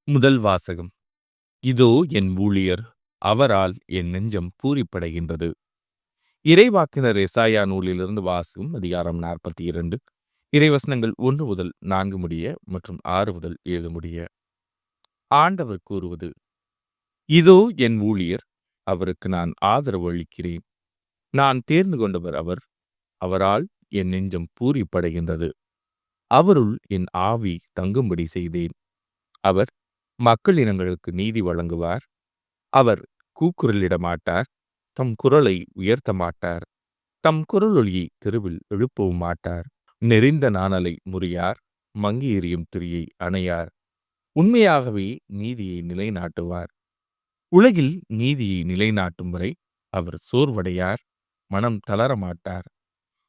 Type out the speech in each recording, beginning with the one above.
முதல் வாசகம். இதோ என் ஊழியர், அவரால் என் நெஞ்சம் பூரிப்படைகின்றது. இறைவாக்கினர் எசாயா நூலிலிருந்து வாசகம். அதிகாரம் 42, இறைவசனங்கள் 1 முதல் 4 முடிய மற்றும் 6 முதல் 7 முடிய. ஆண்டவர் கூறுவது: இதோ என் ஊழியர், அவருக்கு நான் ஆதரவு அளிக்கிறேன். நான் தேர்ந்து கொண்டவர் அவர், அவரால் என் நெஞ்சம் பூரிப்படைகின்றது. அவருள் என் ஆவி தங்கும்படி செய்தேன். அவர் மக்களினங்களுக்கு நீதி வழங்குவார். அவர் கூக்குரலிட மாட்டார், தம் குரலை உயர்த்த மாட்டார். தம் குரலொலியை தெருவில் எழுப்பவும் மாட்டார். நெறிந்த நாணலை முறியார், மங்கி எறியும் திரியை அணையார். உண்மையாகவே நீதியை நிலைநாட்டுவார். உலகில் நீதியை நிலைநாட்டும் வரை அவர் சோர்வடையார், மனம் தளரமாட்டார்.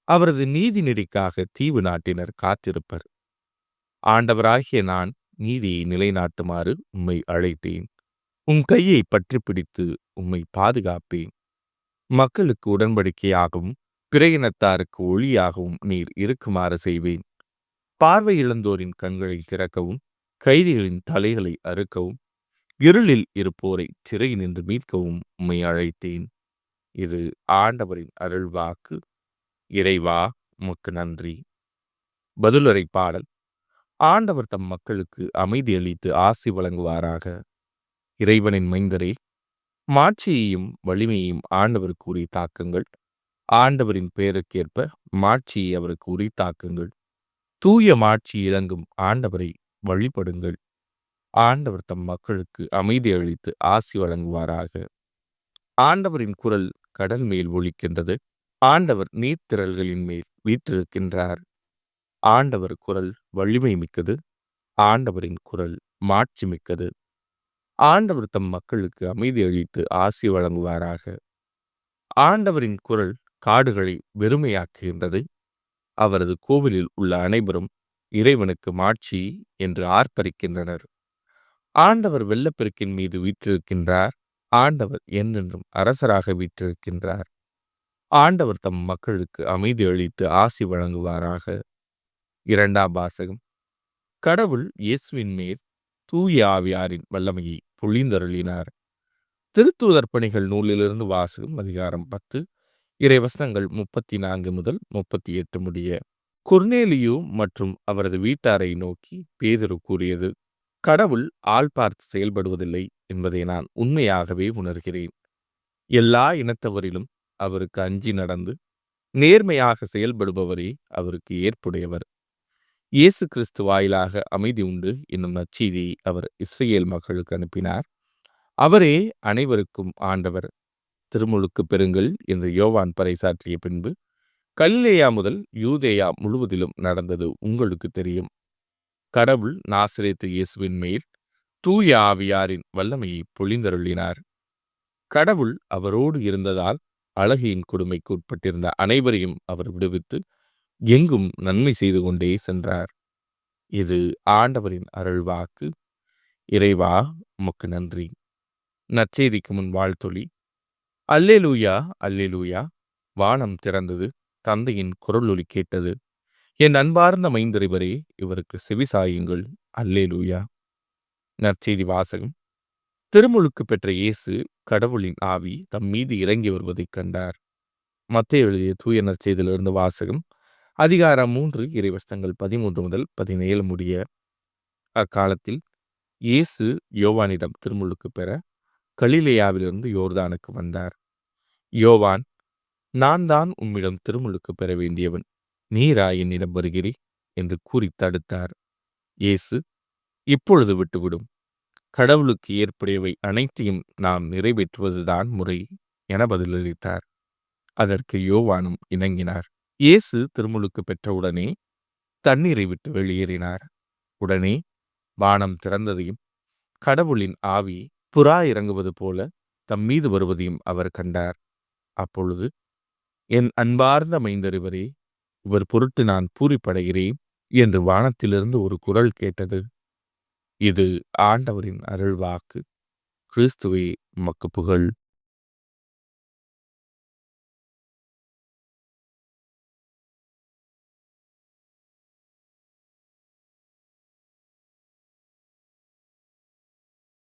அவரது நீதி நெறிக்காக தீவு நாட்டினர் காத்திருப்பர். ஆண்டவராகிய நான் நீதியை நிலைநாட்டுமாறு உம்மை அழைத்தேன். உம் கையை பற்றி பிடித்து உம்மை பாதுகாப்பேன். மக்களுக்கு உடன்படிக்கையாகவும் பிற இனத்தாருக்கு ஒளியாகவும் நீர் இருக்குமாறு செய்வேன். பார்வை இழந்தோரின் கண்களை திறக்கவும், கைதிகளின் தலைகளை அறுக்கவும், இருளில் இருப்போரை சிறை நின்று மீட்கவும் உம்மை அழைத்தேன். இது ஆண்டவரின் அருள்வாக்கு. இறைவா, உமக்கு நன்றி. பதிலுரை பாடல். ஆண்டவர் தம் மக்களுக்கு அமைதி அளித்து ஆசி வழங்குவாராக. இறைவனின் மைந்தரே, மாட்சியையும் வலிமையையும் அவருக்கு உரித்தாக்குங்கள். ஆண்டவரின் பெயருக்கேற்ப மாட்சியை அவருக்கு உரித்தாக்குங்கள். தூய மாட்சி இறங்கும் ஆண்டவரை வழிபடுங்கள். ஆண்டவர் தம் மக்களுக்கு அமைதி அளித்து ஆசி வழங்குவாராக. ஆண்டவரின் குரல் கடல் மேல் ஒலிக்கின்றது. ஆண்டவர் நீர்த்திரள்களின் மேல் வீற்றிருக்கின்றார். ஆண்டவர் குரல் வலிமை மிக்கது. ஆண்டவரின் குரல் மாட்சி மிக்கது. ஆண்டவர் தம் மக்களுக்கு அமைதி அளித்து ஆசி வழங்குவாராக. ஆண்டவரின் குரல் காடுகளை வெறுமையாக்குகின்றது. அவரது கோவிலில் உள்ள அனைவரும் இறைவனுக்கு மாட்சி என்று ஆர்ப்பரிக்கின்றனர். ஆண்டவர் வெள்ளப்பெருக்கின் மீது வீற்றிருக்கின்றார். ஆண்டவர் என்றென்றும் அரசராக வீற்றிருக்கின்றார். ஆண்டவர் தம் மக்களுக்கு அமைதி அளித்து ஆசி வழங்குவாராக. இரண்டாம் வாசகம். கடவுள் இயேசுவின் மேல் தூய ஆவியாரின் வல்லமையை பொழிந்தருளினார். திருத்தூதர் பணிகள் நூலிலிருந்து வாசகம். அதிகாரம் 10, இறைவசனங்கள் 34 முதல் 38 முடிய. கொர்நேலியு மற்றும் அவரது வீட்டாரை நோக்கி பேதுரு கூறியது: கடவுள் ஆள் பார்த்து செயல்படுவதில்லை என்பதை நான் உண்மையாகவே உணர்கிறேன். எல்லா இனத்தவரிலும் அவருக்கு அஞ்சி நடந்து நேர்மையாக செயல்படுபவரே அவருக்கு ஏற்புடையவர். இயேசு கிறிஸ்து வாயிலாக அமைதி உண்டு என்னும் நற்செய்தியை அவர் இஸ்ரேல் மக்களுக்கு அனுப்பினார். அவரே அனைவருக்கும் ஆண்டவர். திருமுழுக்கு பெறுங்கள் என்று யோவான் பறைசாற்றிய பின்பு கலிலேயா முதல் யூதேயா முழுவதிலும் நடந்தது உங்களுக்கு தெரியும். கடவுள் நாசரேத்து இயேசுவின் மேல் தூய ஆவியாரின் வல்லமையை பொழிந்தருளினார். கடவுள் அவரோடு இருந்ததால் அழகியின் கொடுமைக்கு உட்பட்டிருந்த அனைவரையும் அவர் விடுவித்து எங்கும் நன்மை செய்து கொண்டே சென்றார். இது ஆண்டவரின் அருள்வாக்கு. இறைவா, உமக்கு நன்றி. நற்செய்திக்கு முன் வாழ்த்தொலி. அல்லேலூயா, அல்லேலூயா. வானம் திறந்தது, தந்தையின் குரலொலி கேட்டது. என் அன்பார்ந்த மைந்தரிவரே, இவருக்கு செவிசாயுங்கள். அல்லேலூயா. நற்செய்தி வாசகம். திருமுழுக்கு பெற்ற இயேசு கடவுளின் ஆவி தம் மீது இறங்கி வருவதைக் கண்டார். மத்தேயு எழுதிய தூய நற்செய்தியிலிருந்து வாசகம். அதிகாரம் 3, இறைவசனங்கள் 13 முதல் 17 முடிய. அக்காலத்தில் இயேசு யோவானிடம் திருமுழுக்கு பெற கலிலேயாவிலிருந்து யோர்தானுக்கு வந்தார். யோவான், நான் தான் உம்மிடம் திருமுழுக்கு பெற வேண்டியவன், நீரா என்னிடம் வருகிறீர் என்று கூறி தடுத்தார். இயேசு, இப்பொழுது விட்டுவிடும். கடவுளுக்கு ஏற்புடையவை அனைத்தையும் நாம் நிறைவேற்றுவதுதான் முறை என பதிலளித்தார். அதற்கு யோவானும் இணங்கினார். இயேசு திருமுழுக்கு பெற்றவுடனே தண்ணீரை விட்டு வெளியேறினார். உடனே வானம் திறந்ததையும் கடவுளின் ஆவி புறா இறங்குவது போல தம் மீது வருவதையும் அவர் கண்டார். அப்பொழுது, என் அன்பார்ந்த மைந்தரிவரே, இவர் பொருட்டு நான் பூரிப்படைகிறேன் என்று வானத்திலிருந்து ஒரு குரல் கேட்டது. இது ஆண்டவரின் அருள்வாக்கு. கிறிஸ்துவே, உமக்கு புகழ்.